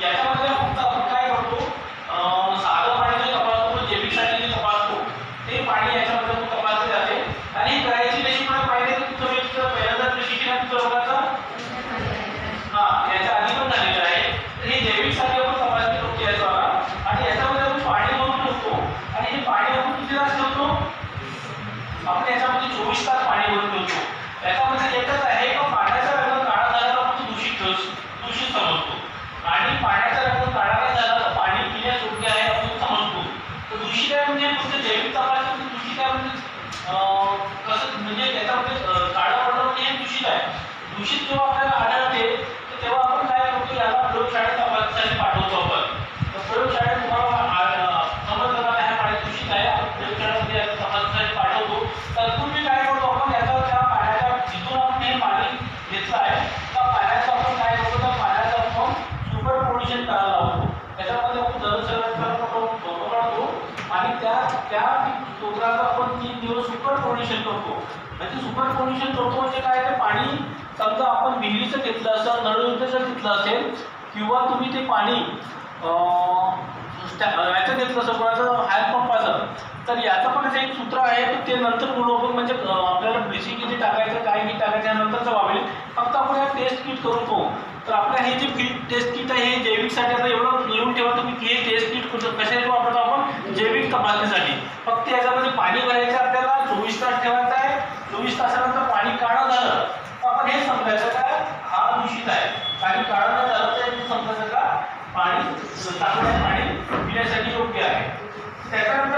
याच्यामध्ये फक्त आपण काय करतो, साधं पाणी जे तपासतो, जैविकसाठी जे तपासतो ते पाणी याच्यामध्ये तपासले जाते. आणि करायची कशी मला पाहिजे तुमचं मी पहिल्यांदा प्रशिक्षण तुमचं याच्या आधी पण झालेलं आहे. तर हे जैविकसाठी आपण तपासणी करतो याच्यावर, आणि याच्यामध्ये आपण पाणी भरून ठेवतो. आणि हे पाणी आपण किती तास ठेवतो, आपण याच्यामध्ये 24 तास पाणी भरून ठेवतो. याच्यामध्ये एकच आहे का पाण्याचा रंग काळा झाला तर आपण दूषित समजतो, आणि पाण्याचा रंग काळा नाही झाला तर पाणी पिण्यास योग्य आहे आपण समजतो. तर दूषित आहे म्हणजे फक्त जैविक तपासणी दूषित आहे म्हणजे कसं, म्हणजे त्याच्यामध्ये काळं पडलं म्हणजे हे दूषित आहे. दूषित जेव्हा आपल्याला आढळते तर तेव्हा आपण काय करतो, याला प्रयोगशाळेत तपासण्यासाठी पाठवतो आपण. तर प्रयोगशाळेत तुम्हाला समजलं का ह्या पाणी दूषित आहे, आपण प्रयोगशाळेमध्ये तपासण्यासाठी पाठवतो. तत्पूर्वी काय करतो आपण, याचा त्या पाण्याच्या जिथून आपण हे पाणी घेतलं आहे त्या पाण्याचं आपण काय करतो, त्या पाण्याचं आपण सुपर पोल्युशन करायला लावतो. त्याच्यामध्ये आपण जलसंवर्धन पकडतो आणि त्या स्त्रोताचं आपण 3 दिवस सुपर पोल्युशन करतो. म्हणजे सुपर पोल्युशन करतो म्हणजे काय, ते पाणी समजा आपण विहिरीचं घेतलं असेल, नळयुक्तचं घेतलं असेल, किंवा तुम्ही ते पाणी याचं घेतलं असेल कोणाचं हँडपंपाचं, तर याचं पण एक सूत्र आहे. तर ते नंतर बोलू आपण, म्हणजे आपल्याला ब्लिचिंग किती टाकायचं, काय किती टाकायचं यानंतरचं वावेल. फक्त आपण हे टेस्ट किट करून पाहू. तर आपल्या हे जे फील्ड टेस्ट किट आहे हे जैविकसाठी, आता एवढं लिहून ठेवा तुम्ही की हे टेस्ट किट कशासाठी वापरतो आपण, जैविक तपासणीसाठी. फक्त याच्यामध्ये पाणी भरायचं आपल्याला, 24 तास ठेवायचं आहे. 24 तासानंतर पाणी काळं झालं तर आपण हे समजायचं का हा दूषित आहे, पाणी काळं नाही झालं तर हे समजायचं का पाणी चांगलं पाणी पिण्यासाठी योग्य आहे. त्याच्यानंतर